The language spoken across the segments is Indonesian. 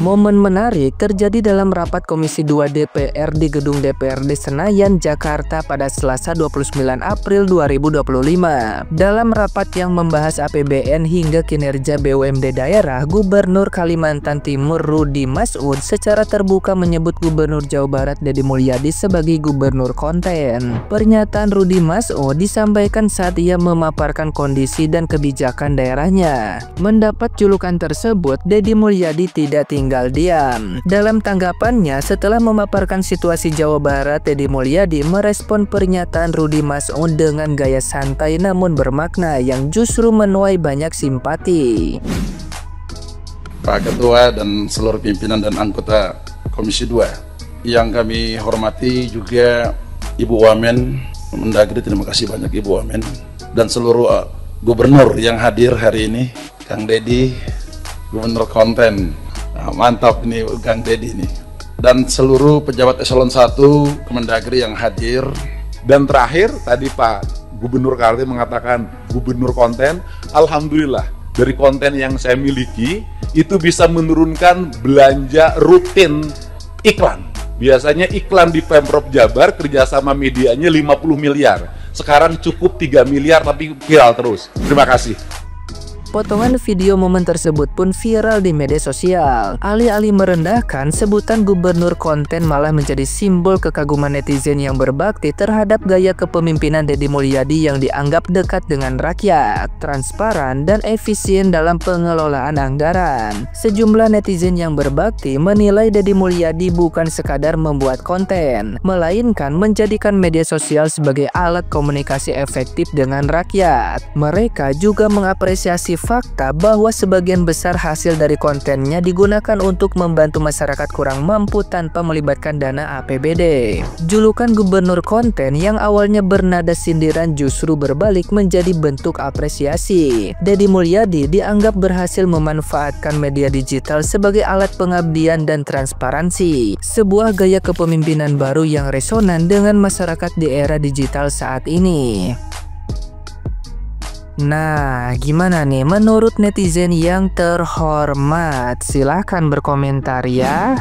Momen menarik terjadi dalam rapat Komisi 2 DPR di Gedung DPRD Senayan, Jakarta pada Selasa 29 April 2025. Dalam rapat yang membahas APBN hingga kinerja BUMD daerah, Gubernur Kalimantan Timur Rudy Mas'ud secara terbuka menyebut Gubernur Jawa Barat Deddy Mulyadi sebagai gubernur konten. Pernyataan Rudy Mas'ud disampaikan saat ia memaparkan kondisi dan kebijakan daerahnya. Mendapat julukan tersebut, Deddy Mulyadi tidak tinggal diam. Dalam tanggapannya setelah memaparkan situasi Jawa Barat, Deddy Mulyadi merespon pernyataan Rudy Mas'ud dengan gaya santai namun bermakna yang justru menuai banyak simpati. Pak Ketua dan seluruh pimpinan dan anggota Komisi 2 yang kami hormati, juga Ibu Wamen Mendagri, terima kasih banyak Ibu Wamen, dan seluruh gubernur yang hadir hari ini, Kang Deddy, Gubernur Konten. Nah, mantap ini Kang Deddy nih, dan seluruh pejabat eselon 1 Kemendagri yang hadir. Dan terakhir tadi Pak Gubernur Kaltim mengatakan gubernur konten. Alhamdulillah, dari konten yang saya miliki itu bisa menurunkan belanja rutin iklan. Biasanya iklan di Pemprov Jabar kerjasama medianya 50 miliar. Sekarang cukup 3 miliar tapi viral terus. Terima kasih. Potongan video momen tersebut pun viral di media sosial. Alih-alih merendahkan, sebutan gubernur konten malah menjadi simbol kekaguman netizen yang berbakti terhadap gaya kepemimpinan Deddy Mulyadi yang dianggap dekat dengan rakyat, transparan, dan efisien dalam pengelolaan anggaran. Sejumlah netizen yang berbakti menilai Deddy Mulyadi bukan sekadar membuat konten, melainkan menjadikan media sosial sebagai alat komunikasi efektif dengan rakyat. Mereka juga mengapresiasi fakta bahwa sebagian besar hasil dari kontennya digunakan untuk membantu masyarakat kurang mampu tanpa melibatkan dana APBD. Julukan gubernur konten yang awalnya bernada sindiran justru berbalik menjadi bentuk apresiasi. Deddy Mulyadi dianggap berhasil memanfaatkan media digital sebagai alat pengabdian dan transparansi, sebuah gaya kepemimpinan baru yang resonan dengan masyarakat di era digital saat ini. Nah, gimana nih menurut netizen yang terhormat? Silahkan berkomentar ya.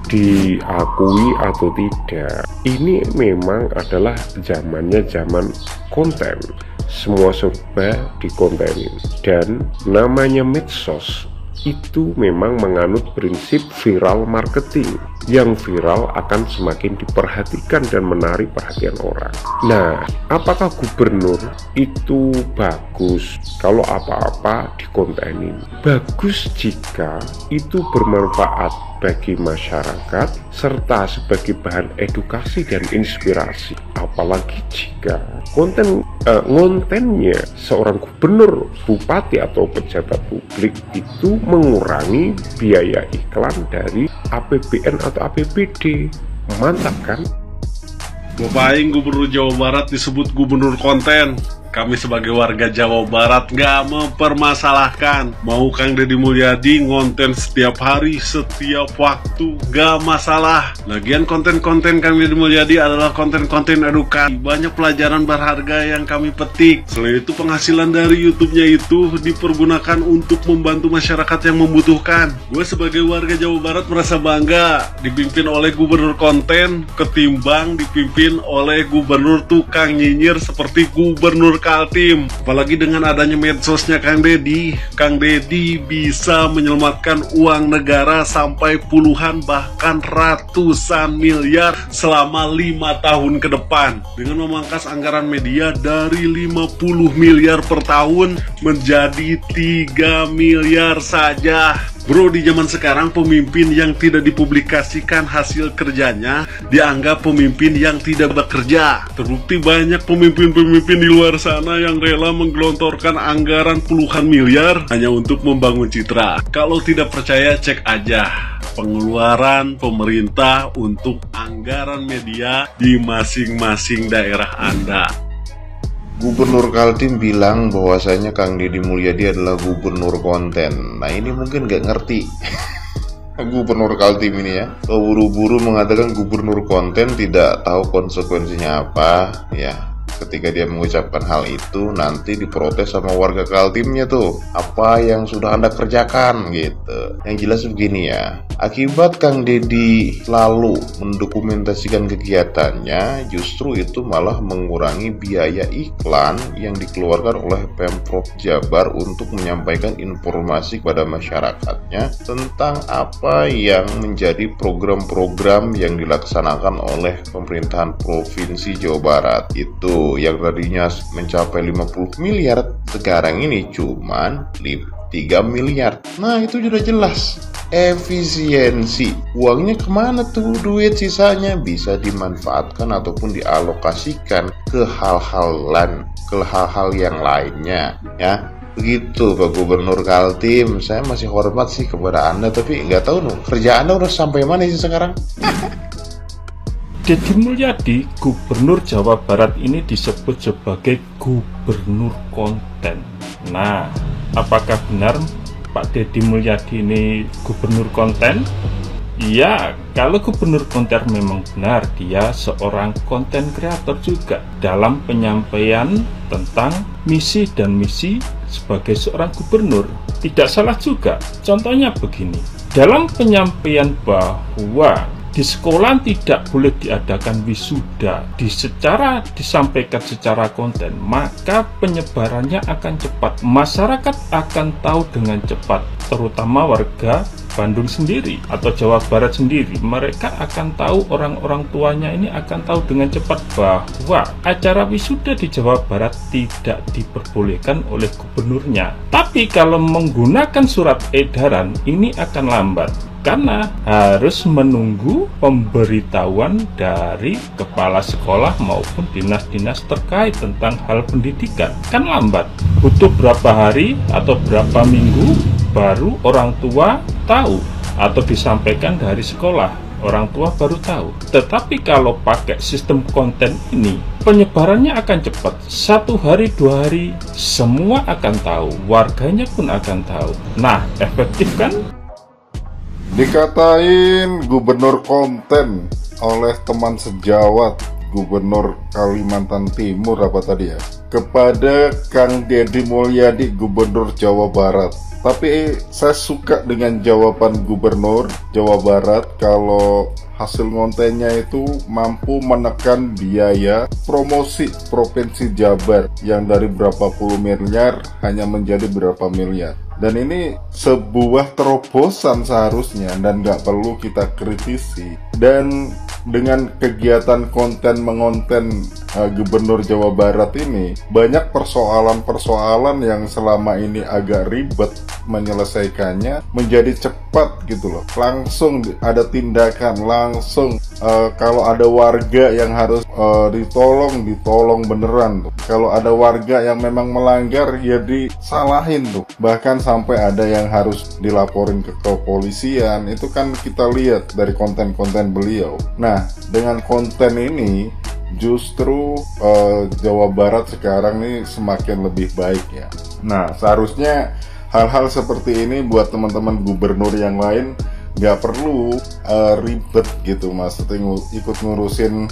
Diakui atau tidak, ini memang adalah zamannya zaman konten. Semua serba dikontenin. Dan namanya medsos itu memang menganut prinsip viral marketing. Yang viral akan semakin diperhatikan dan menarik perhatian orang. Nah, apakah gubernur itu bagus kalau apa-apa dikontenin? Bagus jika itu bermanfaat bagi masyarakat serta sebagai bahan edukasi dan inspirasi. Apalagi jika kontennya seorang gubernur, bupati atau pejabat publik itu mengurangi biaya iklan dari APBN atau APBD. Mantap kan? Ngapain gubernur Jawa Barat disebut gubernur konten? Kami sebagai warga Jawa Barat gak mempermasalahkan. Mau Kang Deddy Mulyadi ngonten setiap hari, setiap waktu, gak masalah. Lagian konten-konten Kang Deddy Mulyadi adalah konten-konten edukasi. Banyak pelajaran berharga yang kami petik. Selain itu penghasilan dari YouTube-nya itu dipergunakan untuk membantu masyarakat yang membutuhkan. Gue sebagai warga Jawa Barat merasa bangga dipimpin oleh gubernur konten ketimbang dipimpin oleh gubernur tukang nyinyir seperti Gubernur Kaltim. Apalagi dengan adanya medsosnya Kang Deddy bisa menyelamatkan uang negara sampai puluhan bahkan ratusan miliar selama 5 tahun ke depan, dengan memangkas anggaran media dari 50 miliar per tahun menjadi 3 miliar saja. Bro, di zaman sekarang pemimpin yang tidak dipublikasikan hasil kerjanya dianggap pemimpin yang tidak bekerja. Terbukti banyak pemimpin-pemimpin di luar sana yang rela menggelontorkan anggaran puluhan miliar hanya untuk membangun citra. Kalau tidak percaya, cek aja pengeluaran pemerintah untuk anggaran media di masing-masing daerah Anda. Gubernur Kaltim bilang bahwasanya Kang Deddy Mulyadi adalah gubernur konten. Nah, ini mungkin nggak ngerti Gubernur Kaltim ini ya. Buru-buru mengatakan gubernur konten, tidak tahu konsekuensinya apa ya. ketika dia mengucapkan hal itu nanti diprotes sama warga Kaltimnya tuh, apa yang sudah Anda kerjakan gitu. Yang jelas begini ya, akibat Kang Deddy selalu mendokumentasikan kegiatannya, justru itu malah mengurangi biaya iklan yang dikeluarkan oleh Pemprov Jabar untuk menyampaikan informasi kepada masyarakatnya tentang apa yang menjadi program-program yang dilaksanakan oleh pemerintahan Provinsi Jawa Barat. Itu yang tadinya mencapai 50 miliar, sekarang ini cuman 3 miliar. Nah, itu sudah jelas efisiensi. Uangnya kemana tuh duit sisanya? Bisa dimanfaatkan ataupun dialokasikan ke hal-hal yang lainnya ya. Begitu Pak Gubernur Kaltim. Saya masih hormat sih kepada Anda, tapi nggak tahu nih kerjaan Anda udah sampai mana sih sekarang. Deddy Mulyadi, Gubernur Jawa Barat ini disebut sebagai Gubernur Konten. Nah, apakah benar Pak Deddy Mulyadi ini Gubernur Konten? Ya, kalau Gubernur Konten memang benar, dia seorang konten kreator juga dalam penyampaian tentang misi dan misi sebagai seorang gubernur. Tidak salah juga. Contohnya begini, dalam penyampaian bahwa di sekolah tidak boleh diadakan wisuda, disampaikan secara konten, maka penyebarannya akan cepat. Masyarakat akan tahu dengan cepat, terutama warga Bandung sendiri atau Jawa Barat sendiri. Mereka akan tahu, orang-orang tuanya ini akan tahu dengan cepat bahwa acara wisuda di Jawa Barat tidak diperbolehkan oleh gubernurnya. Tapi kalau menggunakan surat edaran ini akan lambat, karena harus menunggu pemberitahuan dari kepala sekolah maupun dinas-dinas terkait tentang hal pendidikan. Kan lambat, butuh berapa hari atau berapa minggu baru orang tua tahu, atau disampaikan dari sekolah, orang tua baru tahu. Tetapi kalau pakai sistem konten ini, penyebarannya akan cepat. 1 hari, 2 hari, semua akan tahu, warganya pun akan tahu. Nah, efektif kan? Dikatain gubernur konten oleh teman sejawat Gubernur Kalimantan Timur apa tadi ya, kepada Kang Deddy Mulyadi Gubernur Jawa Barat. Tapi saya suka dengan jawaban Gubernur Jawa Barat kalau hasil kontennya itu mampu menekan biaya promosi Provinsi Jabar yang dari berapa puluh miliar hanya menjadi berapa miliar. Dan ini sebuah terobosan seharusnya dan nggak perlu kita kritisi. Dan dengan kegiatan konten mengonten Gubernur Jawa Barat ini, banyak persoalan-persoalan yang selama ini agak ribet menyelesaikannya menjadi cepat gitu loh. Langsung ada tindakan, langsung kalau ada warga yang harus ditolong beneran tuh. Kalau ada warga yang memang melanggar ya disalahin tuh. Bahkan sampai ada yang harus dilaporin ke kepolisian. Itu kan kita lihat dari konten-konten beliau. Nah, dengan konten ini justru Jawa Barat sekarang ini semakin lebih baik ya. Nah, seharusnya hal-hal seperti ini buat teman-teman gubernur yang lain nggak perlu ribet gitu, maksudnya ikut ngurusin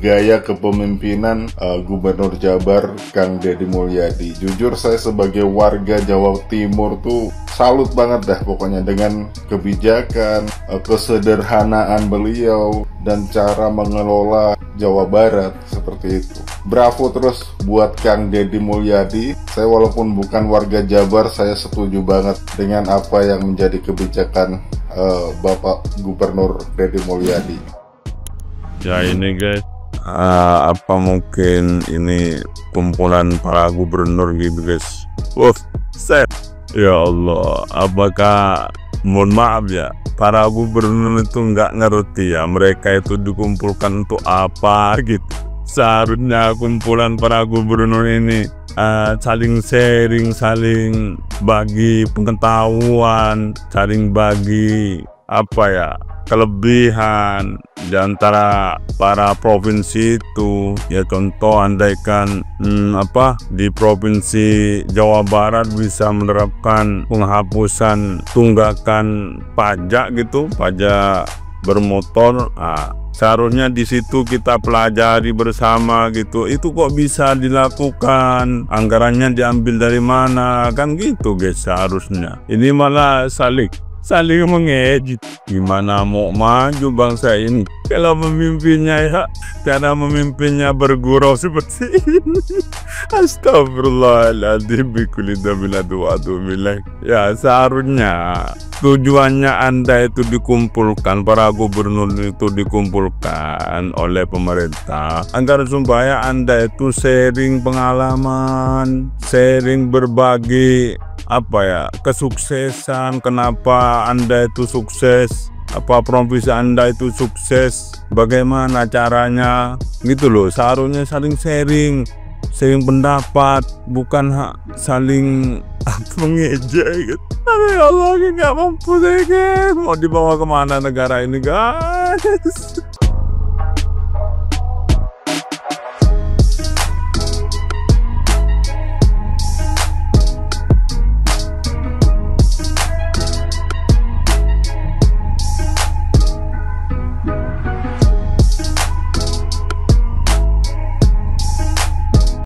gaya kepemimpinan Gubernur Jabar Kang Deddy Mulyadi. Jujur saya sebagai warga Jawa Timur tuh salut banget dah pokoknya dengan kebijakan, kesederhanaan beliau dan cara mengelola Jawa Barat seperti itu. Bravo terus buat Kang Deddy Mulyadi. Saya walaupun bukan warga Jabar, saya setuju banget dengan apa yang menjadi kebijakan Bapak Gubernur Deddy Mulyadi. Ya ini guys, apa mungkin ini kumpulan para gubernur gitu guys. Ya Allah, apakah mohon maaf ya, para gubernur itu nggak ngerti ya mereka itu dikumpulkan untuk apa gitu. Seharusnya kumpulan para gubernur ini saling sharing, saling bagi pengetahuan, saling bagi apa ya, kelebihan di antara para provinsi itu. Ya contoh andaikan di provinsi Jawa Barat bisa menerapkan penghapusan tunggakan pajak gitu, pajak bermotor. Seharusnya di situ kita pelajari bersama gitu. Itu kok bisa dilakukan? Anggarannya diambil dari mana? Kan gitu guys seharusnya. Ini malah saling mengejek. Gimana mau maju bangsa ini kalau memimpinnya cara memimpinnya bergurau seperti ini? Astagfirullahaladzim. Ya seharusnya tujuannya Anda itu dikumpulkan, para gubernur itu dikumpulkan oleh pemerintah agar supaya Anda itu sharing pengalaman, sharing berbagi kesuksesan, kenapa Anda itu sukses, apa provinsi Anda itu sukses, bagaimana caranya gitu loh. Seharusnya saling sharing pendapat, bukan saling mengejek gitu. Ya Allah, nggak mampu deh guys. Mau dibawa kemana negara ini guys?